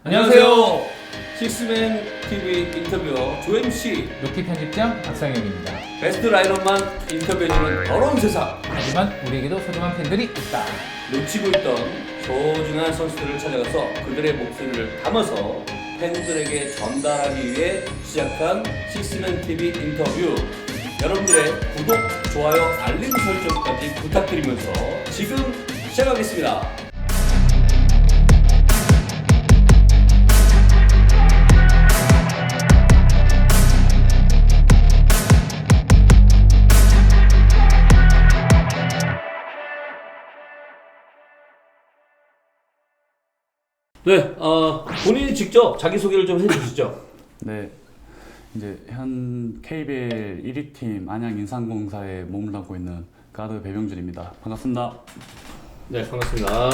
안녕하세요. 식스맨 TV 인터뷰어 조MC 루키 편집장 박상현입니다. 베스트 라인업만 인터뷰해주는 더러운 세상. 하지만 우리에게도 소중한 팬들이 있다. 놓치고 있던 소중한 선수들을 찾아가서 그들의 목소리를 담아서 팬들에게 전달하기 위해 시작한 식스맨 TV 인터뷰. 여러분들의 구독, 좋아요, 알림 설정까지 부탁드리면서 지금 시작하겠습니다. 네, 본인이 직접 자기소개를 좀 해주시죠. 네, 이제 현 KBL 1위 팀 안양 인삼공사에 몸을 담고 있는 가드 배병준입니다. 반갑습니다. 네, 반갑습니다.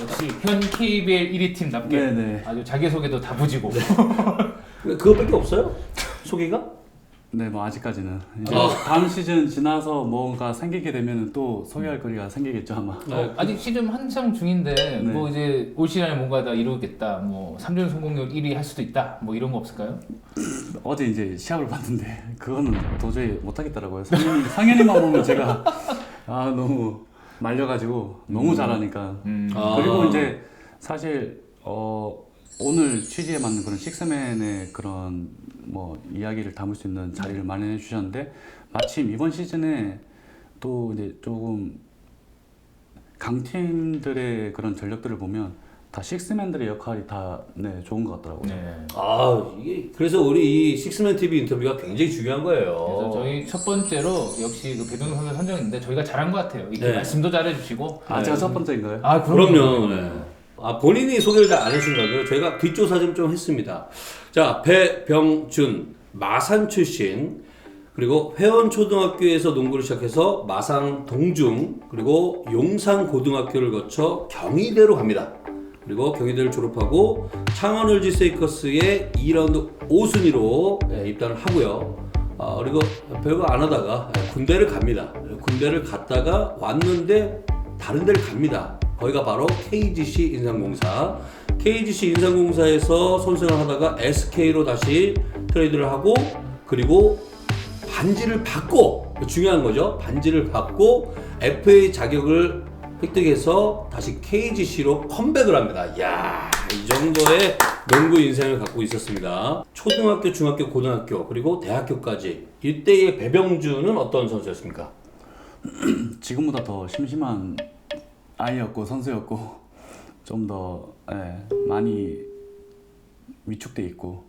역시 현 KBL 1위 팀답게 네네. 아주 자기소개도 다부지고. 그거밖에 없어요? 소개가? 네, 뭐 아직까지는 이제 아. 다음 시즌 지나서 뭔가 생기게 되면 또 소개할 거리가 생기겠죠 아마. 아직 시즌 한창 중인데 네. 뭐 이제 올 시즌에 뭔가 다 이루겠다. 뭐 3점 성공률 1위 할 수도 있다. 뭐 이런 거 없을까요? 어제 이제 시합을 봤는데 그거는 도저히 못하겠더라고요. 상현이만 보면 제가 너무 말려가지고 너무 잘하니까. 그리고 이제 사실 오늘 취지에 맞는 그런 식스맨의 그런 뭐 이야기를 담을 수 있는 자리를 마련해 주셨는데 마침 이번 시즌에 또 이제 조금 강팀들의 그런 전력들을 보면 다 식스맨들의 역할이 다 좋은 것 같더라고요. 네. 이게 그래서 우리 이 식스맨 TV 인터뷰가 굉장히 중요한 거예요. 그래서 저희 첫 번째로 역시 그 배병준 선수 선정했는데 저희가 잘한 것 같아요. 이렇게 네. 말씀도 잘해주시고. 제가 첫 번째인가요? 그럼요. 네. 본인이 소개를 잘 안 해주신다고요? 저희가 뒷조사 좀 했습니다. 자, 배병준, 마산 출신, 그리고 회원초등학교에서 농구를 시작해서 마산 동중, 그리고 용산고등학교를 거쳐 경희대로 갑니다. 그리고 경희대를 졸업하고 창원 LG 세이커스의 2라운드 5순위로 입단을 하고요. 그리고 별거 안 하다가 군대를 갑니다. 군대를 갔다가 왔는데 다른 데를 갑니다. 거기가 바로 KGC 인삼공사. KGC 인삼공사에서 선수생활 하다가 SK로 다시 트레이드를 하고 그리고 반지를 받고 중요한 거죠. 반지를 받고 FA 자격을 획득해서 다시 KGC로 컴백을 합니다. 이야, 이 정도의 농구 인생을 갖고 있었습니다. 초등학교, 중학교, 고등학교 그리고 대학교까지 이때의 배병준은 어떤 선수였습니까? 지금보다 더 심심한 아이였고 선수였고 좀 더 많이 위축돼 있고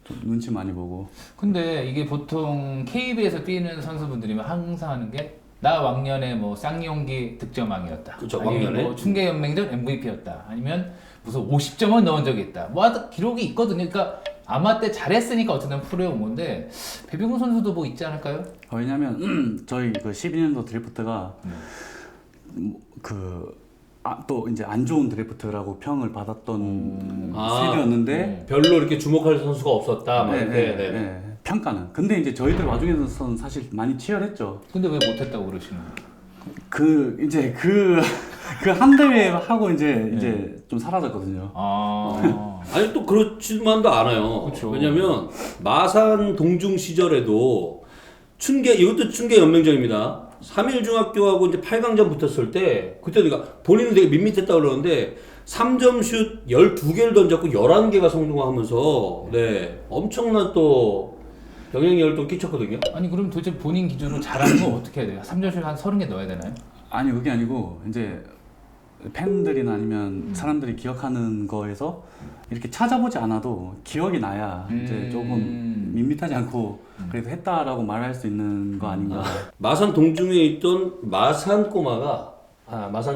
좀 눈치 많이 보고. 근데 이게 보통 KB에서 뛰는 선수분들이면 항상 하는 게 나 왕년에 뭐 쌍용기 득점왕이었다. 그쵸, 아니면 왕년에. 뭐 충계연맹전 MVP였다. 아니면 무슨 50점을 넣은 적이 있다. 뭐 하여튼 기록이 있거든요. 그러니까 아마 때 잘했으니까 어쨌든 프로에 온 건데 배병준 선수도 뭐 있지 않을까요? 왜냐면 저희 그 12년도 드래프트가 또 이제 안 좋은 드래프트라고 평을 받았던 세대였는데 별로 이렇게 주목할 선수가 없었다. 네, 평가는. 근데 이제 저희들 와중에서는 사실 많이 치열했죠. 근데 왜 못했다고 그러시는 거예요? 이제 그 한 대회 하고 이제 좀 사라졌거든요. 아니 또 그렇지만도 않아요. 그쵸. 왜냐면 마산 동중 시절에도 이것도 춘계 연맹전입니다. 3일중학교하고 이제 8강전 붙었을 때 그때 내가 본인은 되게 밋밋했다고 그러는데 3점 슛 12개를 던졌고 11개가 성공하면서 엄청난 또 영향력을 또 끼쳤거든요. 아니 그럼 도대체 본인 기준으로 잘하는 거 어떻게 해야 돼요? 3점슛 한 30개 넣어야 되나요? 아니 그게 아니고 이제 팬들이나 아니면 사람들이 기억하는 거에서 이렇게 찾아보지 않아도 기억이 나야 이제 조금 밋밋하지 않고 그래도 했다라고 말할 수 있는 거 아닌가. 마산 동중에 있던 마산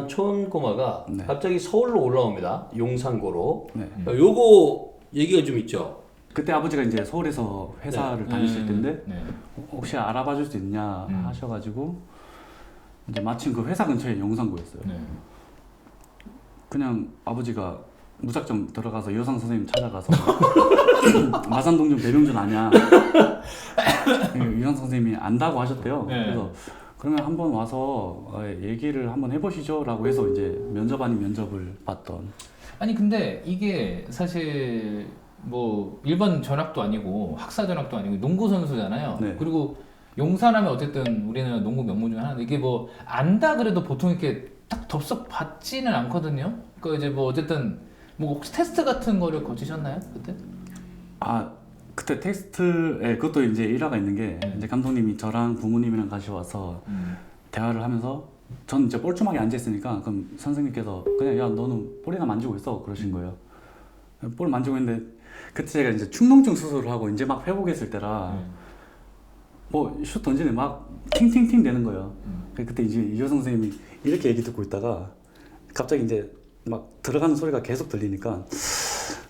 촌 꼬마가 네. 갑자기 서울로 올라옵니다. 용산고로. 네. 요거 얘기가 좀 있죠. 그때 아버지가 이제 서울에서 회사를 다니실 텐데 네. 혹시 알아봐 줄 수 있냐 하셔가지고 이제 마침 그 회사 근처에 용산고였어요. 네. 그냥 아버지가 무작정 들어가서 여상 선생님 찾아가서 마산동중 배병준 아냐? 여상 선생님이 안다고 하셨대요. 네. 그래서 그러면 한번 와서 얘기를 한번 해보시죠라고 해서 이제 면접 아닌 면접을 봤던. 아니 근데 이게 사실 뭐 일반 전학도 아니고 학사 전학도 아니고 농구 선수잖아요. 네. 그리고 용산하면 어쨌든 우리나라 농구 명문 중 하나인데 이게 뭐 안다 그래도 보통 이렇게 딱 덥석 받지는 않거든요. 그 이제 뭐 어쨌든 뭐 혹시 테스트 같은 거를 거치셨나요 그때? 아 그때 텍스트에 그것도 이제 일화가 있는 게 이제 감독님이 저랑 부모님이랑 같이 와서 대화를 하면서 전 이제 뻘쭘하게 앉아 있으니까 그럼 선생님께서 그냥 야 너는 볼이나 만지고 있어 그러신 거예요. 볼 만지고 있는데 그때 제가 이제 축농증 수술을 하고 이제 막 회복했을 때라 뭐 슛 던지는데 막 팅팅팅 되는 거예요. 그때 이제 이효 선생님이 이렇게 얘기 듣고 있다가 갑자기 이제 막 들어가는 소리가 계속 들리니까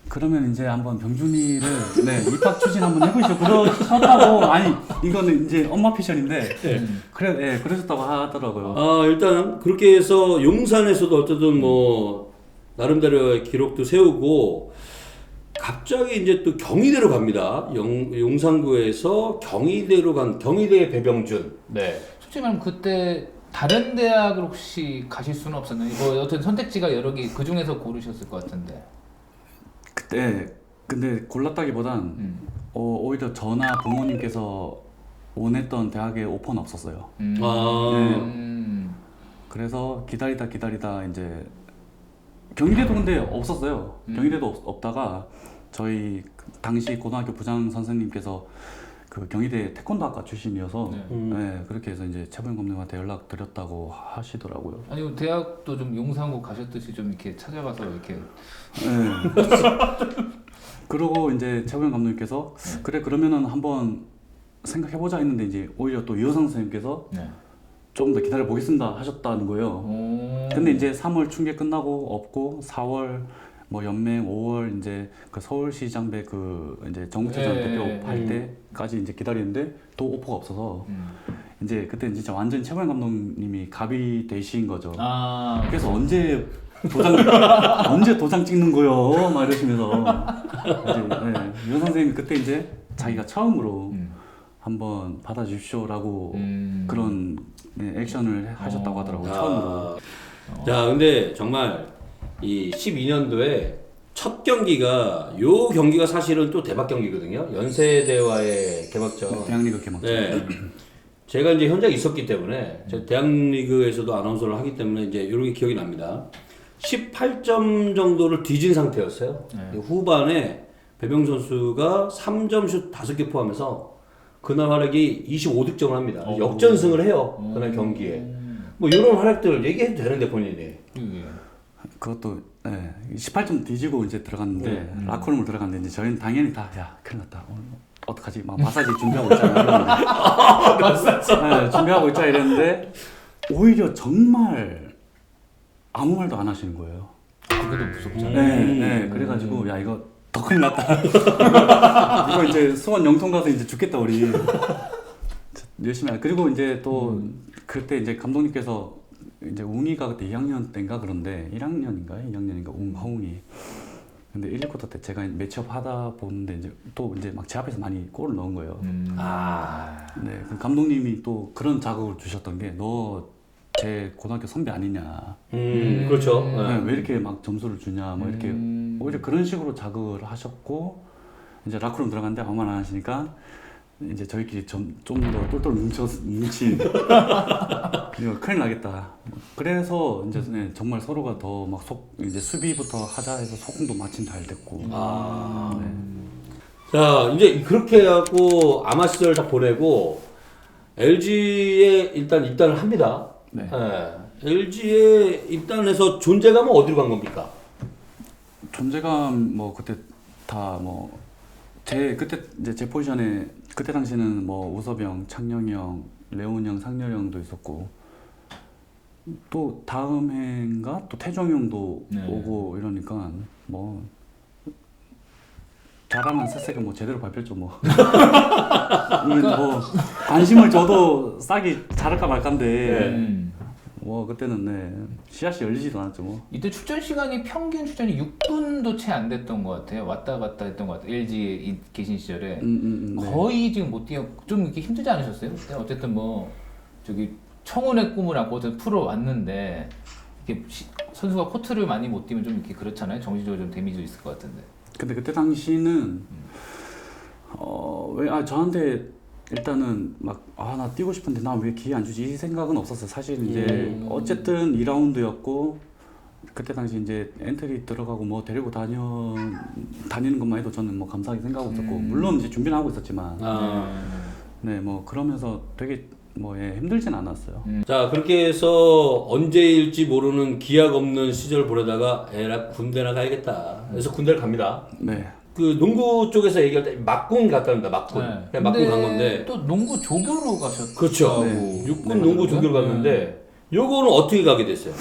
그러면 이제 한번 병준이를 네, 입학 추진 한번 해보시죠. 그러셨다고 아니 이거는 이제 엄마 피셜인데 그러셨다고 하더라고요. 아, 일단 그렇게 해서 용산에서도 어쨌든 뭐 나름대로의 기록도 세우고 갑자기 이제 또 경희대로 갑니다. 용산구에서 경희대로 간 경희대의 배병준. 네. 솔직히 말하면 그때 다른 대학을 혹시 가실 수는 없었나요? 뭐 어떤 선택지가 여러 개 그 중에서 고르셨을 것 같은데. 그때 근데 골랐다기보단 오히려 저나 부모님께서 원했던 대학에 오퍼는 없었어요. 그래서 기다리다 이제 경희대도 근데 없었어요. 경희대도 없다가 저희 당시 고등학교 부장 선생님께서 그 경희대 태권도학과 출신이어서 네, 그렇게 해서 이제 최보영 감독님한테 연락 드렸다고 하시더라고요. 아니 대학도 좀 용산고 가셨듯이 좀 이렇게 찾아가서 이렇게. 네. 그러고 이제 최보영 감독님께서 그래 그러면은 한번 생각해보자 했는데 이제 오히려 또 이호상 선생님께서 좀 더 기다려 보겠습니다 하셨다는 거예요. 근데 이제 3월 춘계 끝나고 없고 4월 뭐 연맹 5월 이제 그 서울시장배 그 이제 전국체전 대표 할 때까지 이제 기다리는데 또 오퍼가 없어서 이제 그때 진짜 완전 최보영 감독님이 갑이 되신 거죠. 그래서 언제 도장 찍는 거요? 막 이러시면서 이제 유 선생님이 그때 이제 자기가 처음으로 한번 받아주십시오라고 그런 액션을 하셨다고 하더라고요. 처음으로. 자, 근데 정말 이 12년도에 첫 경기가 요 경기가 사실은 또 대박 경기거든요. 연세대와의 개막전. 대학리그 개막전. 네. 제가 이제 현장에 있었기 때문에 제가 대학리그에서도 아나운서를 하기 때문에 이제 이런 게 기억이 납니다. 18점 정도를 뒤진 상태였어요. 후반에 배병 선수가 3점 슛 5개 포함해서 그날 활약이 25득점을 합니다. 역전승을 해요. 그날 경기에. 뭐 이런 활약들 얘기해도 되는데 본인이. 그것도 18점 뒤지고 이제 들어갔는데 라커룸을 들어갔는데 이제 저희는 당연히 다 야 큰일 났다 오늘 어떡하지 막 마사지 준비하고 있잖아 이랬는데 준비하고 있자 이랬는데 오히려 정말 아무 말도 안 하시는 거예요. 그게 더 무섭잖아요. 그래가지고 야 이거 더 큰일 났다 이거 이제 수원 영통 가서 이제 죽겠다 우리 열심히 그리고 이제 또 그때 이제 감독님께서 이제 웅이가 그때 2학년 때인가 그런데 1학년인가 허웅이 근데 1, 2쿼터 때 제가 매치업 하다 보는데 이제 또 이제 막 제 앞에서 많이 골을 넣은 거예요. 네, 그 감독님이 또 그런 자극을 주셨던 게 너 제 고등학교 선배 아니냐. 그렇죠. 네, 왜 이렇게 막 점수를 주냐. 뭐 이렇게 오히려 그런 식으로 자극을 하셨고 이제 라크룸 들어갔는데 아무 말 안 하시니까 이제 저희끼리 좀 더 똘똘 뭉친 이거 큰일 나겠다. 그래서 이제 정말 서로가 더 막 이제 수비부터 하자 해서 소통도 마침 잘 됐고. 자, 이제 그렇게 하고 아마 시절 다 보내고 LG에 일단 입단을 합니다. LG에 입단해서 존재감은 어디로 간 겁니까? 존재감 뭐 그때 다 뭐 그때 이제 제 포지션에 그때 당시는 뭐 우섭영, 창영이 형, 레온 형, 상렬 형도 있었고 또 다음 해인가 또 태종 형도 오고 이러니까 뭐 잘하면 새색은 뭐 제대로 밟혔죠 뭐. 뭐 관심을 줘도 싹이 자랄까 말까인데 뭐 그때는 씨앗이 열리지도 않았죠 뭐. 이때 출전 시간이 평균 출전이 6분도 채 안 됐던 것 같아요. 왔다 갔다 했던 것 같아요. LG에 계신 시절에 거의 지금 못 뛰어 좀 이렇게 힘들지 않으셨어요? 그때 어쨌든 뭐 저기 청혼의 꿈을 안고 어쨌든 프로 왔는데 이게 선수가 코트를 많이 못 뛰면 좀 이렇게 그렇잖아요. 정신적으로 좀 데미지도 있을 것 같은데. 근데 그때 당시는 저한테 일단은 막 나 뛰고 싶은데 나 왜 기회 안 주지 이 생각은 없었어요. 사실 이제 어쨌든 2라운드였고 그때 당시 이제 엔트리 들어가고 뭐 데리고 다니는 것만 해도 저는 뭐 감사하게 생각하고 있었고 물론 이제 준비는 하고 있었지만 네 뭐 그러면서 되게 힘들진 않았어요. 자, 그렇게 해서 언제일지 모르는 기약 없는 시절 보내다가 에라 군대나 가야겠다. 그래서 군대를 갑니다. 네. 그 농구 쪽에서 얘기할 때 막군 갔답니다. 막군. 그냥 막군 간 건데. 또 농구 조교로 가셨죠. 그렇죠. 네. 육군 농구 조교를 갔는데 요거는 어떻게 가게 됐어요?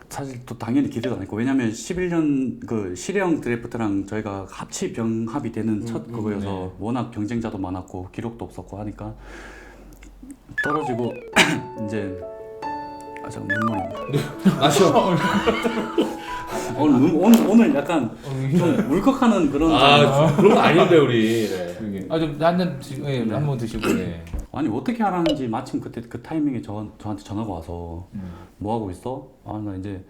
사실 또 당연히 기대도 안 했고 왜냐면 11년 그 실형 드래프트랑 저희가 합치 병합이 되는 첫 그거여서 워낙 경쟁자도 많았고 기록도 없었고 하니까 떨어지고 이제 잠깐 눈물입니다. 마셔. 오늘 약간 좀 울컥하는 그런 그런 거 아닌데 우리. 네. 좀 한잔 한번 드시고. 네. 아니 어떻게 하라는지 마침 그때 그 타이밍에 저한테 전화가 와서 뭐 하고 있어? 나 이제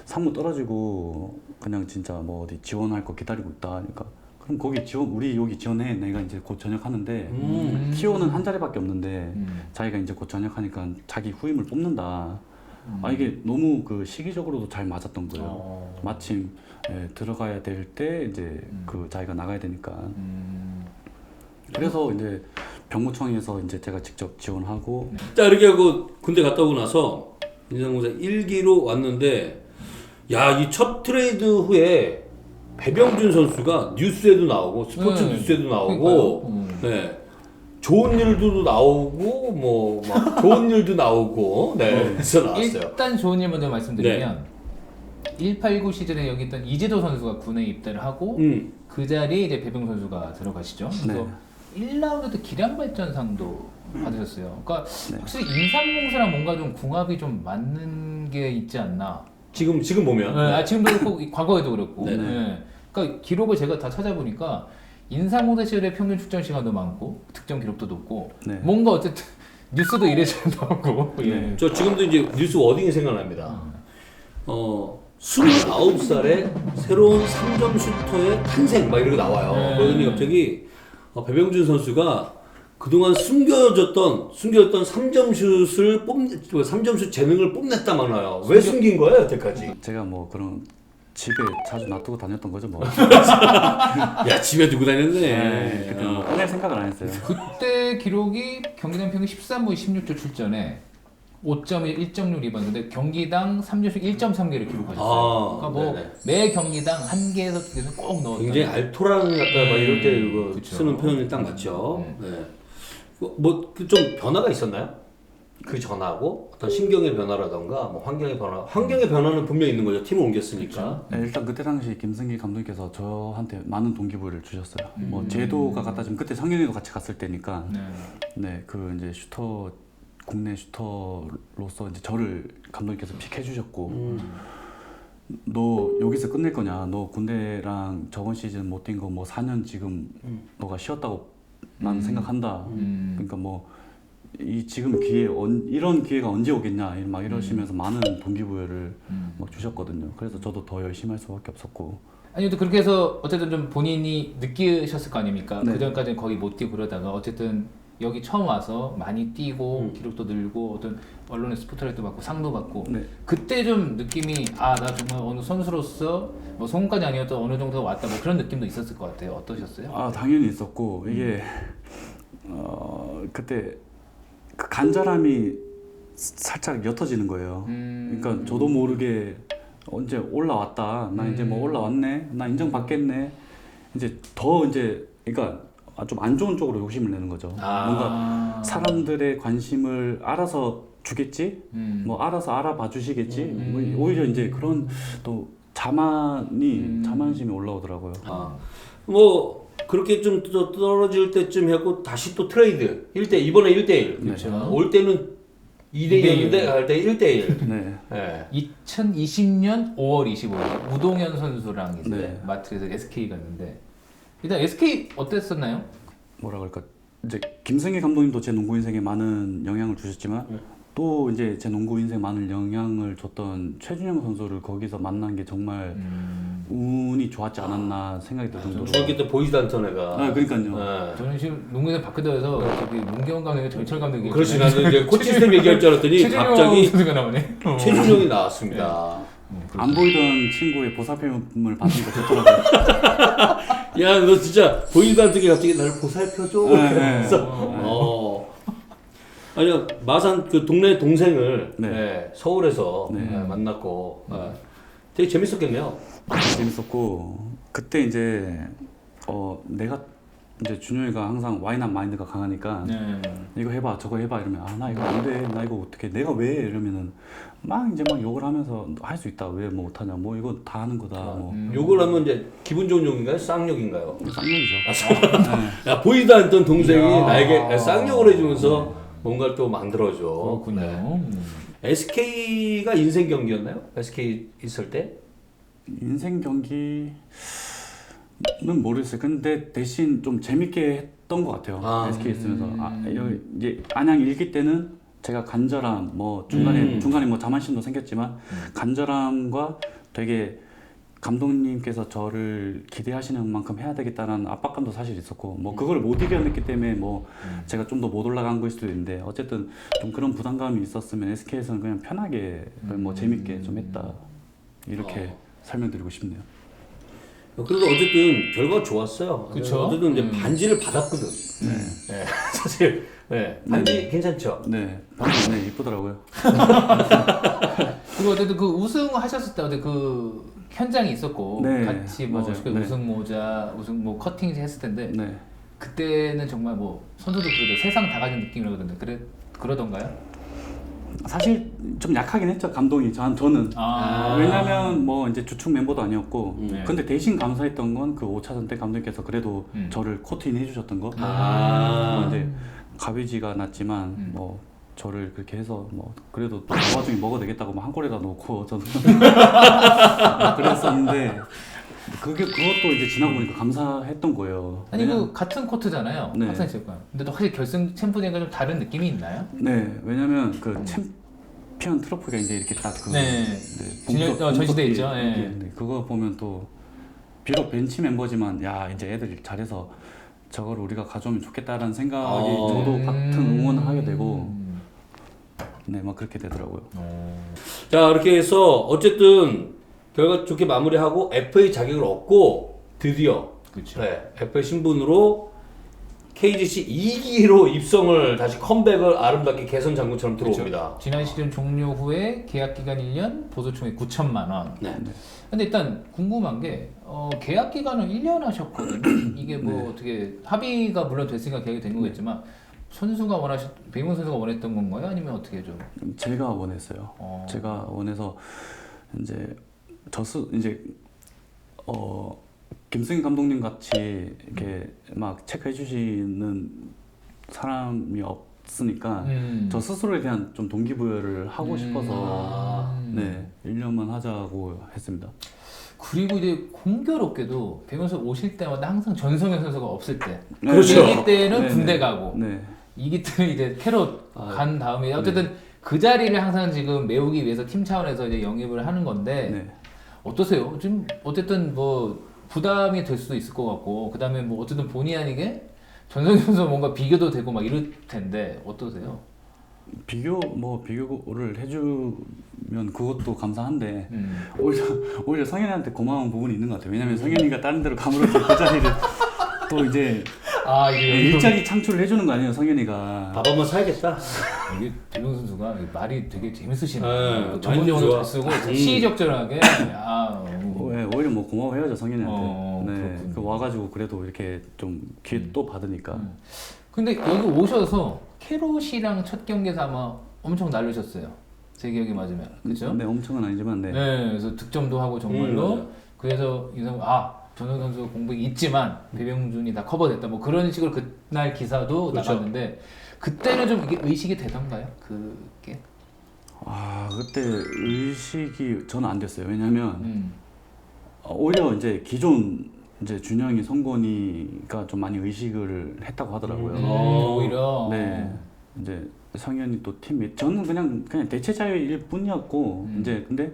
상무 떨어지고 그냥 진짜 뭐 어디 지원할 거 기다리고 있다. 그러니까 그럼 거기 우리 여기 지원해. 내가 이제 곧 전역하는데 티오는 한 자리밖에 없는데 자기가 이제 곧 전역하니까 자기 후임을 뽑는다. 이게 너무 그 시기적으로도 잘 맞았던 거예요. 마침 들어가야 될 때 이제 그 자기가 나가야 되니까. 그래서 이제 병무청에서 이제 제가 직접 지원하고. 자, 이렇게 하고 군대 갔다 오고 나서 인상공사 1기로 왔는데 야, 이 첫 트레이드 후에 배병준 선수가 뉴스에도 나오고 스포츠 뉴스에도 나오고 네. 좋은 일도 나오고 뭐 막 좋은 일도 나오고 네. 그래서 나왔어요. 일단 좋은 일 먼저 말씀드리면 189 시즌에 여기 있던 이재도 선수가 군에 입대를 하고 그 자리에 이제 배병 선수가 들어가시죠. 그래서 1라운드 때 기량발전상도 받으셨어요. 그러니까 확실히 인삼공사랑 뭔가 좀 궁합이 좀 맞는 게 있지 않나. 지금 보면 네. 지금도 그렇고 과거에도 그렇고. 네. 그러니까 기록을 제가 다 찾아보니까 인삼공사 시절에 평균 출전 시간도 많고 득점 기록도 높고 뭔가 어쨌든 뉴스도 이래저래 나오고. 저 지금도 이제 뉴스 워딩이 생각납니다. 29살에 새로운 3점 슈터의 탄생 막 이렇게 나와요. 그러더니 갑자기 배병준 선수가 그동안 숨겨졌던 3점 슛을 3점 슛 재능을 뽐냈다 막 나요. 왜 숨긴 거예요, 여태까지? 제가 뭐 그런 집에 자주 놔두고 다녔던 거죠 뭐. 야, 집에 두고 다녔네. 그때 뭐 꺼낼 생각을 안 했어요. 그때 기록이 경기당 평균 13분 16초 출전에 5.1, 1.6 리바운드인데 경기당 3점씩 1.3개를 기록하셨어요. 그러니까 뭐 매 경기당 한 개에서 두 개는 꼭 넣었다. 굉장히 알토란 같다 막 이럴 때 이거 쓰는 표현이 딱 맞죠. 뭐 좀 변화가 있었나요? 그 전하고 어떤 신경의 변화라던가 뭐 환경의 변화는 분명히 있는 거죠. 팀을 옮겼으니까. 네, 일단 그때 당시 김승기 감독님께서 저한테 많은 동기부여를 주셨어요. 뭐 제도가 갖다 주면 그때 상현이도 같이 갔을 때니까 그 이제 국내 슈터로서 이제 저를 감독님께서 픽해 주셨고 너 여기서 끝낼 거냐? 너 군대랑 저번 시즌 못 뛴 거 뭐 4년 지금 너가 쉬었다고 나는 생각한다. 그러니까 뭐 이 지금 이런 기회가 언제 오겠냐 막 이러시면서 많은 동기부여를 막 주셨거든요. 그래서 저도 더 열심히 할 수밖에 없었고. 아니 또 그렇게 해서 어쨌든 좀 본인이 느끼셨을 거 아닙니까? 그 전까지는 거의 못 뛰고 그러다가 어쨌든 여기 처음 와서 많이 뛰고 기록도 늘고 어떤 언론의 스포트라이트 받고 상도 받고 그때 좀 느낌이 나 정말 어느 선수로서 뭐 성공까지 아니어도 어느 정도 왔다 뭐 그런 느낌도 있었을 것 같아요. 어떠셨어요? 당연히 있었고 이게 그때 그 간절함이 살짝 옅어지는 거예요. 그러니까 저도 모르게 언제 올라왔다. 나 이제 뭐 올라왔네. 나 인정받겠네. 이제 그러니까 좀 안 좋은 쪽으로 욕심을 내는 거죠. 뭔가 사람들의 관심을 알아서 주겠지, 뭐 알아서 알아봐 주시겠지. 뭐 오히려 이제 그런 또 자만심이 올라오더라고요. 뭐 그렇게 좀 떨어질 때쯤 하고 다시 또 트레이드 이번에 1대1 그렇죠. 올 때는 2대1인데 갈 때 1대1. 2020년 5월 25일 우동현 선수랑 이제 마트에서 SK 갔는데 일단 SK 어땠었나요? 뭐라 그럴까 이제 김승희 감독님도 제 농구 인생에 많은 영향을 주셨지만 또 이제 제 농구 인생 많은 영향을 줬던 최준영 선수를 거기서 만난 게 정말 운이 좋았지 않았나 생각이 들 정도로. 중학교 때 보이지도 않던 애가. 아, 그러니까요. 네. 저는 지금 농구에 바뀌어서 저기 문경원 감독이 절철 감독이. 그렇지, 나는 이제 코치 시스템 얘기할 줄 알았더니 갑자기 선수가 나오네. 최준영이 나왔습니다. 안 보이던 친구의 보살핌을 받으니까 좋더라고요. 야, 너 진짜 보이지도 않던 게 갑자기 나를 보살펴줘. 그래서 아니요, 마산 그 동네 동생을 네. 네, 서울에서 네. 만났고 되게 재밌었겠네요. 재밌었고 그때 이제 내가 이제 준영이가 항상 와이낫 마인드가 강하니까 네. 이거 해봐 저거 해봐 이러면 아 나 이거 안 돼 나 이거 어떻게 내가 왜 이러면은 막 이제 막 욕을 하면서 할 수 있다 왜 뭐 못하냐 뭐 이거 다 하는 거다 뭐 욕을 하면 이제 기분 좋은 욕인가요? 쌍욕인가요? 쌍욕이죠. 야, 보이지도 않던 동생이 이야. 나에게 쌍욕을 해주면서 뭔가를 또 만들어줘. 그렇군요. 네. SK가 인생 경기였나요? SK 있을 때? 인생 경기는 모르겠어요. 근데 대신 좀 재밌게 했던 것 같아요. SK 있으면서 여기 이제 안양 일기 때는 제가 간절함 뭐 중간에 뭐 자만심도 생겼지만 간절함과 되게 감독님께서 저를 기대하시는 만큼 해야 되겠다는 압박감도 사실 있었고 뭐 그걸 못 이겨냈기 때문에 뭐 제가 좀 더 못 올라간 걸 수도 있는데 어쨌든 좀 그런 부담감이 있었으면 SK에서는 그냥 편하게 뭐 재밌게 좀 했다 이렇게 설명드리고 싶네요. 그래도 어쨌든 결과가 좋았어요. 그쵸? 어쨌든 이제 반지를 받았거든. 네. 사실 반지 괜찮죠? 네, 반지 네, 이쁘더라고요. 그리고 어쨌든 그 우승하셨을 때 어제 그 현장이 있었고 네, 같이 뭐 맞아요. 그 네. 우승 모자, 우승 뭐 커팅 했을 텐데 네. 그때는 정말 뭐 선수들 그래도 세상 다 가진 느낌이라던데 그러던가요? 사실 좀 약하긴 했죠 감독이 저는 왜냐면 뭐 이제 주축 멤버도 아니었고 네. 근데 대신 감사했던 건 그 5차전 때 감독님께서 그래도 저를 코트인 해주셨던 거 뭐 이제 가비지가 났지만 뭐 저를 그렇게 해서 뭐 그래도 또 그 와중에 먹어도 되겠다고 뭐 한 골에다 놓고 저는 그랬었는데 그것도 이제 지나고 보니까 감사했던 거예요. 아니 그 같은 코트잖아요. 네. 학생 체육관. 근데 또 확실히 결승 챔프전과 좀 다른 느낌이 있나요? 네, 왜냐면 그 챔피언 트로피가 이제 이렇게 딱 그 네. 전시돼 있죠. 네. 그거 보면 또 비록 벤치 멤버지만 야 이제 애들 잘해서 저걸 우리가 가져오면 좋겠다라는 생각이 저도 같은 응원을 하게 되고 네, 막 그렇게 되더라고요. 자, 이렇게 해서 어쨌든 결과 좋게 마무리하고 FA 자격을 얻고 드디어 그렇죠. 네, FA 신분으로 KGC 2기로 입성을 다시 컴백을 아름답게 개선 장군처럼 들어옵니다. 지난 시즌 종료 후에 계약 기간 1년, 보수 총액 9천만 원. 네. 근데 일단 궁금한 게 계약 기간은 1년 하셨거든요. 이게 뭐 어떻게 합의가 물론 됐으니까 계약이 된 거겠지만 선수가 백용훈 선수가 원했던 건가요? 아니면 어떻게 좀? 제가 원했어요. 제가 원해서 이제 이제 김승희 감독님 같이 이렇게 막 체크해 주시는 사람이 없으니까 저 스스로에 대한 좀 동기부여를 하고 싶어서 네 1년만 하자고 했습니다. 그리고 이제 공교롭게도 백용훈 선수 오실 때마다 항상 전성현 선수가 없을 때 그렇죠. 이기 때는 네, 군대 네. 가고 네. 이기 때는 이제 캐롯 간 다음에 어쨌든 그 자리를 항상 지금 메우기 위해서 팀 차원에서 이제 영입을 하는 건데 네. 어떠세요? 지금 어쨌든 뭐 부담이 될 수도 있을 것 같고 그 다음에 뭐 어쨌든 본의 아니게 전성현 선수 뭔가 비교도 되고 막 이럴 텐데 어떠세요? 비교를 해주면 그것도 감사한데 오히려 성현이한테 고마운 부분이 있는 것 같아요. 왜냐면 성현이가 다른 데로 가물어서 그 자리를 또 이제 이게 일자리 창출을 해주는 거 아니에요, 성현이가. 밥 한번 사야겠다. 이게 백용훈 선수가 말이 되게 재밌으시네요. 네, 전문 많이 용어도 좋아. 잘 쓰고 시의적절하게 오히려 뭐 고마워해야죠, 성현이한테. 네, 그렇군요. 그 와가지고 그래도 이렇게 좀 기회 또 받으니까. 근데 여기 오셔서 캐롯이랑 첫 경기에서 아마 엄청 날르셨어요. 제 기억이 맞으면 그렇죠? 네, 엄청은 아니지만 네. 네, 그래서 득점도 하고 정말로 그래서 이성 전성 선수 공백이 있지만 배병준이 다 커버됐다 뭐 그런 식으로 그날 기사도 그렇죠. 나갔는데 그때는 좀 이게 의식이 되던가요? 그게? 그때 의식이 저는 안 됐어요. 왜냐면 오히려 이제 기존 이제 준영이, 성곤이가 좀 많이 의식을 했다고 하더라고요. 오히려. 네. 이제 성현이 또 팀메이트, 저는 그냥 대체자일 뿐이었고 이제 근데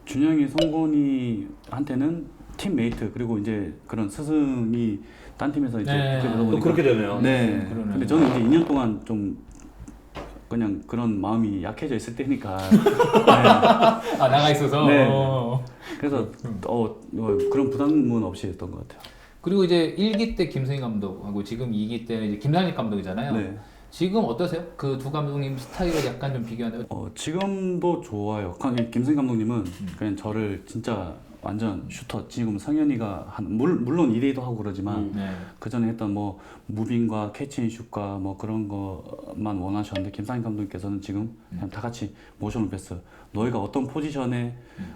준영이 성곤이한테는 팀메이트 그리고 이제 그런 스승이 딴 팀에서 이제 그러다 또 보니까 그렇게 되네요. 네. 근데 저는 이제 2년 동안 좀 그냥 그런 마음이 약해져 있을 때니까. 네. 아 나가 있어서. 네. 그래서 그런 부담은 없이 했던 것 같아요. 그리고 이제 1기 때 김승희 감독하고 지금 2기 때는 이제 김상식 감독이잖아요. 네. 지금 어떠세요? 그 두 감독님 스타일을 약간 좀 비교한다면? 지금도 좋아요. 김승희 감독님은 그냥 저를 진짜 완전 슈터. 지금 성현이가 물론 2대2도 하고 그러지만 네. 그 전에 했던 뭐 무빙과 캐치앤슛과 뭐 그런 것만 원하셨는데 김상희 감독님께서는 지금 그냥 다 같이 모션을 패스. 너희가 어떤 포지션에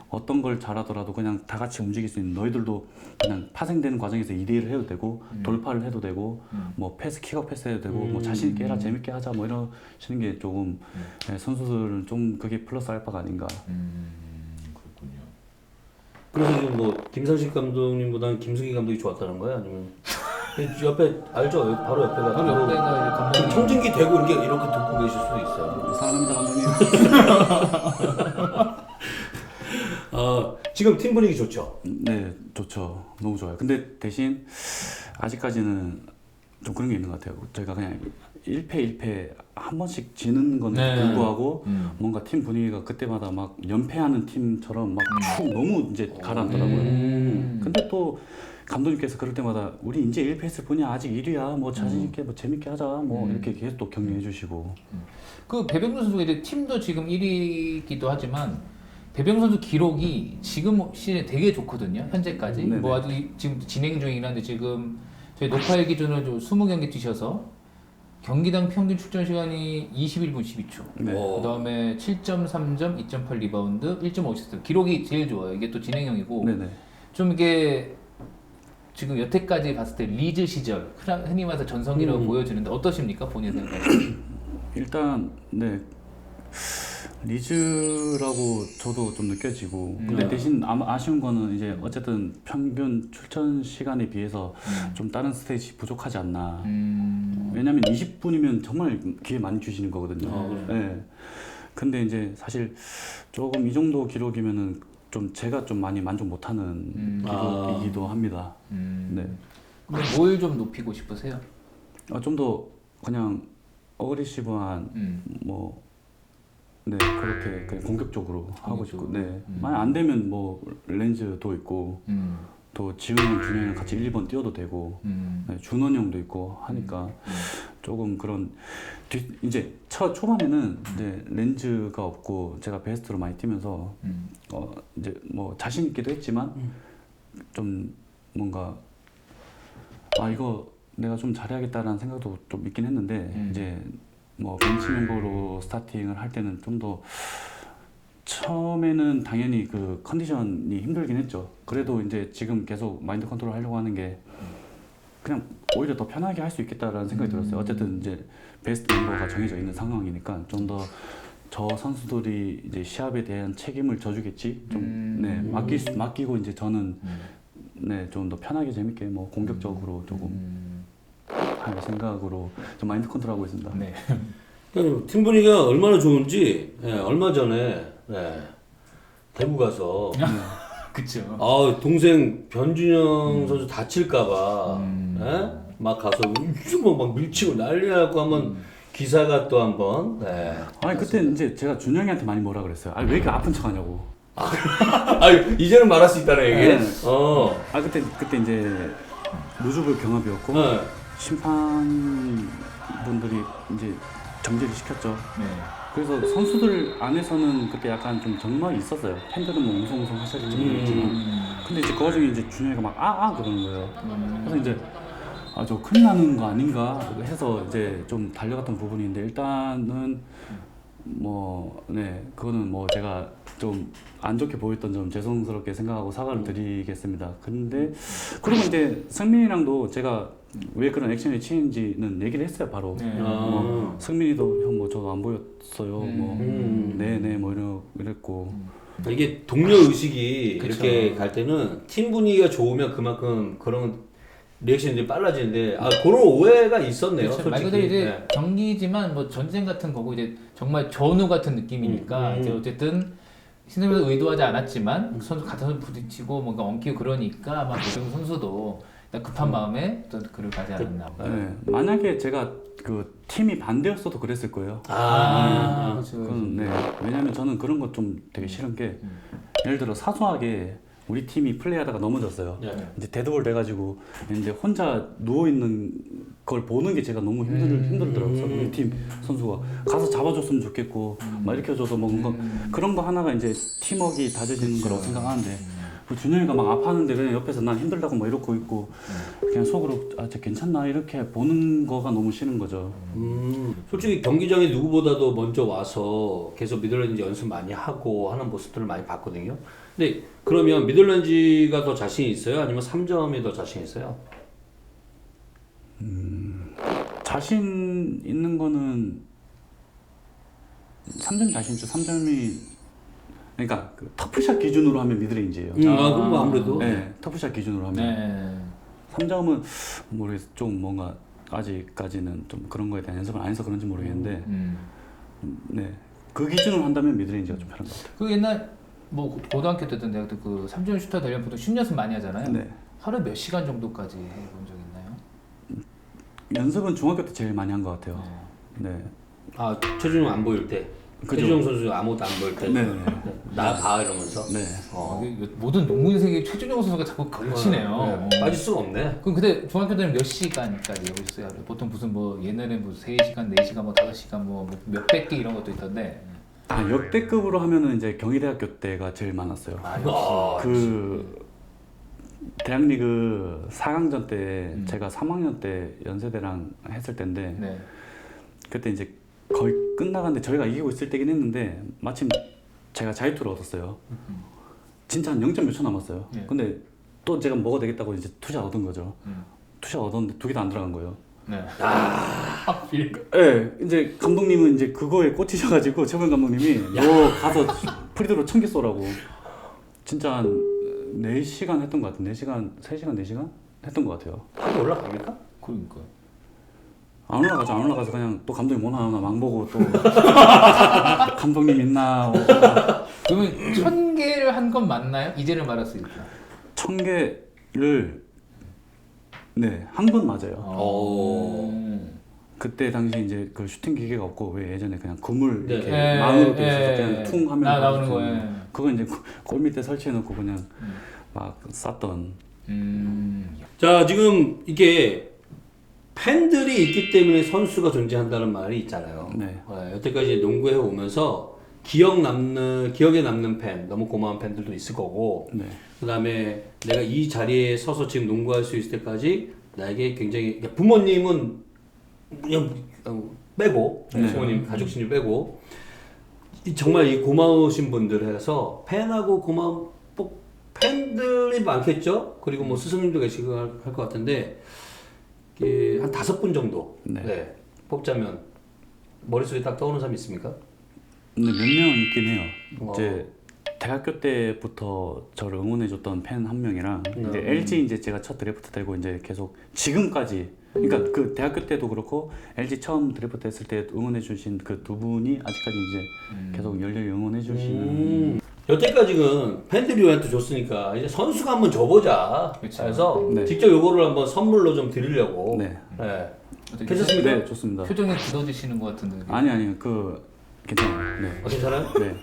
어떤 걸 잘하더라도 그냥 다 같이 움직일 수 있는, 너희들도 그냥 파생되는 과정에서 2대1을 해도 되고 돌파를 해도 되고 뭐 패스 킥업 패스 해도 되고 뭐 자신 있게 해라, 재밌게 하자 뭐 이러시는 게 조금 선수들은 좀 그게 플러스 알파가 아닌가. 그렇군요. 그래서 지금 뭐 김상식 감독님보다는 김승희 감독이 좋았다는 거야? 아니면 옆에 알죠? 바로 옆에가 바로 옆에가 이제 감독님. 청진기 대고 이렇게 듣고 계실 수도 있어요. 사랑합니다 감독님. 지금 팀 분위기 좋죠? 네, 좋죠. 너무 좋아요. 근데 대신 아직까지는 좀 그런 게 있는 것 같아요. 저희가 그냥 1패 한 번씩 지는 건데 네. 불구하고 뭔가 팀 분위기가 그때마다 막 연패하는 팀처럼 막 축 너무 이제 가라앉더라고요. 근데 또 감독님께서 그럴 때마다 우리 이제 1패 했을 뿐이야, 아직 1위야, 뭐 자신있게 뭐 재밌게 하자 뭐 이렇게 계속 또 격려해 주시고. 그 배병준 선수가 이제 팀도 지금 1위기도 하지만 배병준 선수 기록이 지금 시즌에 되게 좋거든요. 현재까지. 네네. 뭐 아주 지금 진행 중이긴 한데 지금 저희 녹화일 기준으로 20경기 뛰셔서 경기당 평균 출전 시간이 21분 12초. 네. 그다음에 7.3점, 2.8 리바운드, 1.5시스트. 기록이 제일 좋아요. 이게 또 진행형이고 네네. 좀 이게 지금 여태까지 봤을 때 리즈 시절 흔히 말해서 전성기라고 보여지는데 어떠십니까? 본인 생각에? 일단 네, 리즈라고 저도 좀 느껴지고 근데 대신 아쉬운 거는 이제 어쨌든 평균 출전 시간에 비해서 좀 다른 스테이지 부족하지 않나. 왜냐면 20분이면 정말 기회 많이 주시는 거거든요. 네. 근데 이제 사실 조금 이 정도 기록이면은 좀 제가 좀 많이 만족 못하는 기록이기도 합니다. 네. 뭘 좀 높이고 싶으세요? 좀 더 그냥 어그레시브한 뭐 네, 그렇게 그냥 공격적으로 하고 싶고, 네. 만약 안 되면 뭐 렌즈도 있고 또 지훈 형, 준현 형 같이 1, 2번 뛰어도 되고 네, 준원 형도 있고 하니까 조금 그런 이제 초반에는 이제 렌즈가 없고 제가 베스트로 많이 뛰면서 이제 뭐 자신 있기도 했지만 좀 뭔가 이거 내가 좀 잘해야겠다라는 생각도 좀 있긴 했는데 이제 뭐 벤치 멤버로 스타팅을 할 때는 좀 더 처음에는 당연히 그 컨디션이 힘들긴 했죠. 그래도 이제 지금 계속 마인드 컨트롤 하려고 하는 게 그냥 오히려 더 편하게 할 수 있겠다라는 생각이 들었어요. 어쨌든 이제 베스트 멤버가 정해져 있는 상황이니까 좀 더 저 선수들이 이제 시합에 대한 책임을 져주겠지. 좀 네, 맡기고 이제 저는 네, 좀 더 편하게 재밌게 뭐 공격적으로 조금 할 생각으로 좀 마인드 컨트롤하고 있습니다. 네. 팀 분위기가 얼마나 좋은지 얼마 전에 대구 가서 그쵸. 동생 변준영 선수 다칠까봐 막 가서 막 밀치고 난리 나고 한번 기사가 또 한번 아니 그때 이제 제가 준영이한테 많이 뭐라 그랬어요. 아니 왜 이렇게 아픈 척하냐고. 이제는 말할 수 있다는 얘기? 네. 그때 이제 무주불 경합이었고 심판분들이 이제 정지를 시켰죠. 네. 그래서 선수들 안에서는 그때 약간 좀 정막이 있었어요. 팬들은 뭐 웅성웅성 하실지 모르겠지만 근데 이제 그 와중에 이제 준영이가 막 그러는 거예요. 그래서 이제 저 큰일 나는 거 아닌가 해서 이제 좀 달려갔던 부분인데 일단은 뭐 네 그거는 뭐 제가 좀 안 좋게 보였던 점 죄송스럽게 생각하고 사과를 드리겠습니다. 근데 그리고 이제 승민이랑도 제가 왜 그런 액션에 취했는지는 얘기를 했어요 바로. 승민이도 형 뭐 저도 안 보였어요. 뭐 네네 뭐 이랬고. 이게 동료 의식이 그쵸. 이렇게 갈 때는 팀 분위기가 좋으면 그만큼 그런 리액션이 빨라지는데 그런 오해가 있었네요. 그렇죠. 말 솔직히. 그대로 이제 네. 경기지만 뭐 전쟁 같은 거고 이제 정말 전후 같은 느낌이니까 이제 어쨌든 신동엽도 의도하지 않았지만 선수 같은 선수 부딪히고 뭔가 엉키고 그러니까 아마 노정 선수도 일단 급한 마음에 또 글을 가지 않았나. 네. 만약에 제가 그 팀이 반대였어도 그랬을 거예요. 그렇죠. 그건, 네. 왜냐면 저는 그런 거 좀 되게 싫은 게 예를 들어 사소하게 우리 팀이 플레이하다가 넘어졌어요. 네. 이제 데드볼 돼가지고 이제 혼자 누워 있는 걸 보는 게 제가 너무 힘들더라고요. 우리 팀 선수가 가서 잡아줬으면 좋겠고 막 이렇게 해줘도 뭔가 그런 거 하나가 이제 팀워크가 다져지는 거라고 생각하는데 그 준영이가 막 아파하는데 그냥 옆에서 난 힘들다고 막 이러고 있고 그냥 속으로 쟤 괜찮나 이렇게 보는 거가 너무 싫은 거죠. 솔직히 경기장에 누구보다도 먼저 와서 계속 미들랜드 연습 많이 하고 하는 모습들을 많이 봤거든요. 근데 그러면 미들랜드가 더 자신 있어요? 아니면 3점이 더 자신 있어요? 자신 있는 거는 3점 자신 있죠. 3점이 그러니까 그 터프샷 기준으로 하면 미드레인지예요. 그럼 뭐 아무래도. 네, 터프샷 기준으로 하면. 네. 3점은 모르겠어. 좀 뭔가 아직까지는 좀 그런 거에 대한 연습을 안 해서 그런지 모르겠는데, 네, 그 기준으로 한다면 미드레인지가 좀 편한 것 같아요. 그 옛날 뭐 고등학교 때든 내가 그 3점 슈터 되려면 보통 슛 연습 많이 하잖아요. 네. 하루에 몇 시간 정도까지 해본 적 있나요? 연습은 중학교 때 제일 많이 한 것 같아요. 네. 최준용 안 보일 때. 그죠. 최준용 선수 아무것도 안 보일 때. 네네. 나 봐 이러면서. 네. 이게 모든 농구 세계 최준용 선수가 자꾸 걸치네요. 빠질 수가 없네. 그럼 근데 중학교 때는 몇 시간까지 하고 있어요? 보통 무슨 뭐 옛날에 뭐 3시간, 4시간, 뭐 5시간 뭐 몇백 개 이런 것도 있던데. 역대급으로 하면은 이제 경희대학교 때가 제일 많았어요. 그 대학리그 4강전 때 제가 3학년 때 연세대랑 했을 때인데 네. 그때 이제 거의 끝나가는데 저희가 이기고 있을 때긴 했는데 마침 제가 자유투를 얻었어요. 진짜 한 0. 몇 초 남았어요. 네. 근데 또 제가 먹어야 되겠다고 이제 투샷 얻은 거죠. 투샷 얻었는데 2개 다 안 들어간 거예요. 네. 네, 이제 감독님은 이제 그거에 꽂히셔가지고 최범 감독님이 너 가서 프리드로 1000개 쏘라고. 진짜 한 4시간 했던 것 같아요. 4시간, 3시간, 4시간 했던 것 같아요. 한번 올라갑니까? 그러니까. 안 올라가서 그냥 또 감독님 뭐 나오나 망보고 또 감독님 있나. 그러면 1000개를 한 건 맞나요? 이제는 말했으니까. 1000개를 네, 한 건 맞아요. 그때 당시 이제 그 슈팅 기계가 없고 왜 예전에 그냥 그물 이렇게 망으로 돼 있어서 그냥 퉁 하면 나오는 거예요. 그거 이제 골 밑에 설치해 놓고 그냥 막 쐈던. 자, 지금 이게 팬들이 있기 때문에 선수가 존재한다는 말이 있잖아요. 네. 여태까지 농구해 오면서 기억에 남는 팬, 너무 고마운 팬들도 있을 거고, 네. 그다음에 내가 이 자리에 서서 지금 농구할 수 있을 때까지 나에게 굉장히 부모님은 그냥 빼고 부모님 가족 신유 빼고 정말 이 고마우신 분들 해서 팬하고 고마운 팬들이 많겠죠. 그리고 뭐 스승님도 계시고 할 것 같은데 이게 한 5분 정도 네. 뽑자면 머릿속에 딱 떠오르는 사람이 있습니까? 근데 몇 명 있긴 해요. 이제 대학교 때부터 저를 응원해줬던 팬 한 명이랑 이제 LG 이제 제가 첫 드래프트 되고 이제 계속 지금까지 그러니까 그 대학교 때도 그렇고 LG 처음 드래프트 했을 때 응원해주신 그 2분이 아직까지 이제 계속 열렬히 응원해주시는. 여태까지는 팬들이 우리한테 줬으니까 이제 선수가 한번 줘보자. 그쵸. 그래서 네. 직접 요거를 한번 선물로 좀 드리려고. 네. 괜찮습니까? 네, 좋습니다. 표정에 굳어지시는 것 같은데. 아니 그 괜찮아요. 네. 괜찮아요? 네.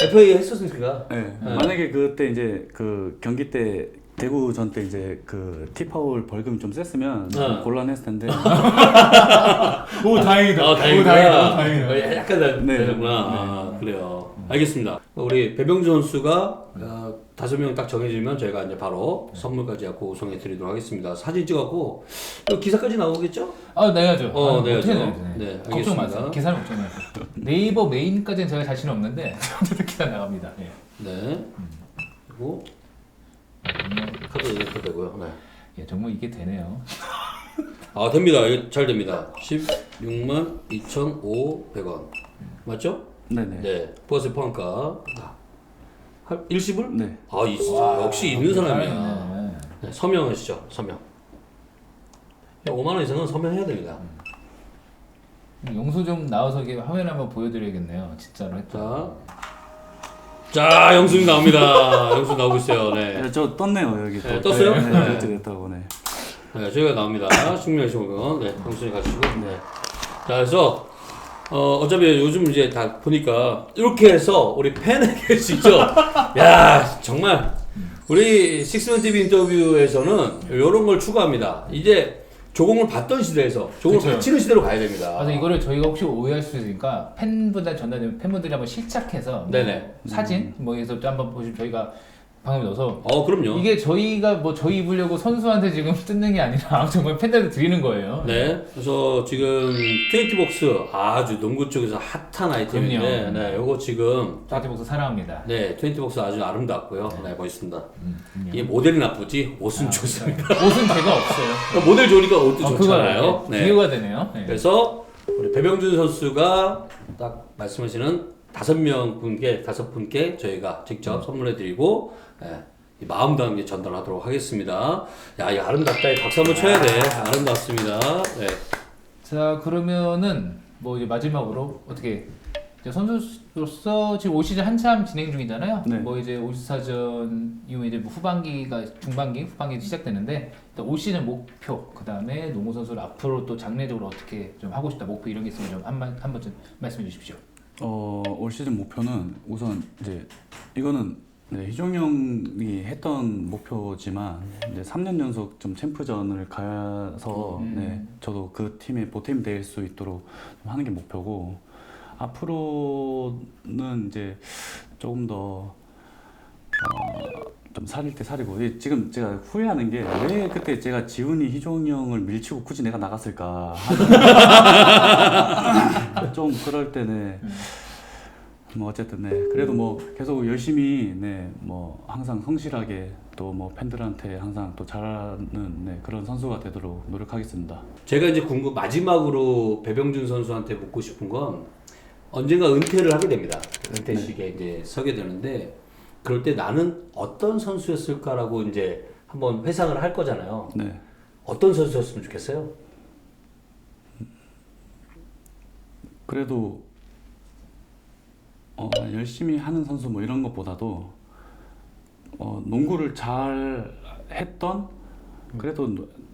FA 했었으니까. 네. 만약에 그때 이제 그 경기 때 대구전 때 이제 그 티파울 벌금이 좀 셌으면 좀 곤란했을 텐데. 오 다행이다. 다행이다. 약간 네. 다르구나. 그래요. 알겠습니다. 우리 배병주 선수가 5명 딱 정해지면 저희가 이제 바로 선물까지 갖고 우송해 드리도록 하겠습니다. 사진 찍었고 기사까지 나오겠죠? 내야죠. 내야죠. 어떻게 내야죠? 네, 걱정 알겠습니다. 마세요. 기사는 걱정 마세요. 네이버 메인까지는 제가 자신 없는데 어쨌든 기사 나갑니다. 예. 네. 그리고 카드 이렇게 되고요. 네. 예, 정말 이게 되네요. 됩니다. 이거 잘 됩니다. 16만 2,500원. 맞죠? 네네. 네. 플러스 포함가. 일시불? 네. 역시 있는 사람이야. 잘하네. 네, 서명하시죠. 서명. 5만 원 이상은 서명해야 됩니다. 영수증 나와서 이게 화면 한번 보여드려야겠네요. 진짜로 했다. 자, 영수증 나옵니다. 영수증 나오고 있어요. 네. 네, 저 떴네요 여기. 네, 떴어요? 네, 됐다고 네. 네, 저희가 나옵니다. 숙명시험은 네, 영수증 가지고. 네. 자, 그래서 어차피 요즘 이제 다 보니까 이렇게 해서 우리 팬에게 직접 야 정말 우리 식스맨 TV 인터뷰에서는 이런 걸 추구합니다. 이제 조공을 받던 시대에서 조공을 그쵸. 바치는 시대로 가야 됩니다. 그래서 이거를 저희가 혹시 오해할 수 있으니까 팬분들 전달되면 팬분들이 한번 실착해서 뭐 네네. 사진 뭐 해서 또 한번 보시면 저희가 방금 넣어서 그럼요. 이게 저희가 뭐 저희 입으려고 선수한테 지금 뜯는 게 아니라 정말 팬들한테 드리는 거예요. 네, 그래서 지금 트웬티복스 아주 농구 쪽에서 핫한 아이템인데, 그럼요. 네, 요거 지금 트웬티복스 사랑합니다. 네, 트웬티복스 아주 아름답고요. 네, 멋있습니다. 이게 모델이 나쁘지 옷은 좋습니다. 옷은 제가 없어요. 모델 좋으니까 옷도 그거 좋잖아요. 네. 비교가 되네요. 네. 그래서 우리 배병준 선수가 딱 말씀하시는 5분께 저희가 직접 선물해드리고 이 마음 담게 전달하도록 하겠습니다. 야, 이 아름답다. 박수 한번 쳐야 돼. 아름답습니다. 네. 자 그러면은 뭐 이제 마지막으로 어떻게 이제 선수로서 지금 올 시즌 한참 진행 중이잖아요. 네. 뭐 이제 올스타전 이후에 이제 뭐 후반기 시작되는데 일단 올 시즌 목표 그 다음에 농구 선수를 앞으로 또 장래적으로 어떻게 좀 하고 싶다 목표 이런 게 있으면 좀 한 번쯤 말씀해 주십시오. 올 시즌 목표는 우선 이제 이거는 네, 희종 형이 했던 목표지만 이제 3년 연속 좀 챔프전을 가서 네, 저도 그 팀의 보탬이 될 수 있도록 좀 하는 게 목표고 앞으로는 이제 조금 더 좀 살릴 때 살이고 지금 제가 후회하는 게 왜 그때 제가 지훈이 희종이 형을 밀치고 굳이 내가 나갔을까 좀 그럴 때는 뭐 어쨌든 네 그래도 뭐 계속 열심히 네 뭐 항상 성실하게 또 뭐 팬들한테 항상 또 잘하는 네 그런 선수가 되도록 노력하겠습니다. 제가 이제 마지막으로 배병준 선수한테 묻고 싶은 건 언젠가 은퇴를 하게 됩니다. 은퇴식에 이제 서게 되는데 그럴 때 나는 어떤 선수였을까라고 이제 한번 회상을 할 거잖아요. 네. 어떤 선수였으면 좋겠어요? 그래도 열심히 하는 선수 뭐 이런 것보다도 농구를 잘 했던 그래도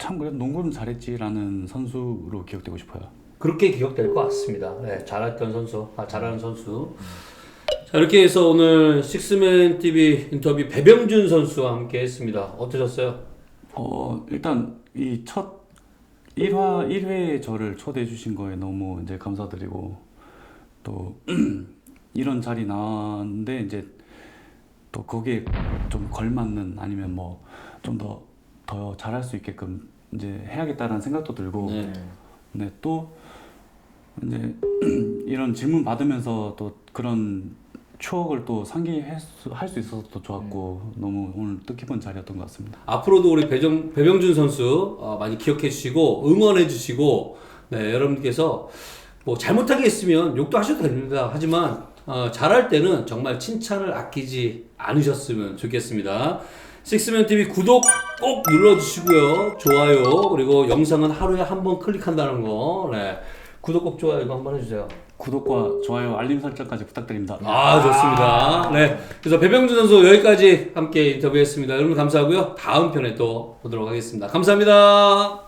농구는 잘했지라는 선수로 기억되고 싶어요. 그렇게 기억될 것 같습니다. 네, 잘했던 선수, 잘하는 선수. 자, 이렇게 해서 오늘 식스맨 TV 인터뷰 배병준 선수와 함께 했습니다. 어떠셨어요? 일단 이 첫 1회에 저를 초대해 주신 거에 너무 이제 감사드리고 또 이런 자리 나왔는데 이제 또 거기에 좀 걸맞는 아니면 뭐 좀 더 잘할 수 있게끔 이제 해야겠다라는 생각도 들고 네, 또 이제 이런 질문 받으면서 또 그런 추억을 또 상기할 수 있어서 또 좋았고 너무 오늘 뜻깊은 자리였던 것 같습니다. 앞으로도 우리 배병준 선수 많이 기억해 주시고 응원해 주시고 네, 여러분께서 뭐 잘못하게 했으면 욕도 하셔도 됩니다. 하지만 잘할 때는 정말 칭찬을 아끼지 않으셨으면 좋겠습니다. 식스맨 TV 구독 꼭 눌러주시고요. 좋아요 그리고 영상은 하루에 한 번 클릭한다는 거 네. 구독 꼭 좋아요 이거 한번 해주세요. 구독과 좋아요, 알림 설정까지 부탁드립니다. 좋습니다. 네. 그래서 배병준 선수 여기까지 함께 인터뷰했습니다. 여러분 감사하고요. 다음 편에 또 보도록 하겠습니다. 감사합니다.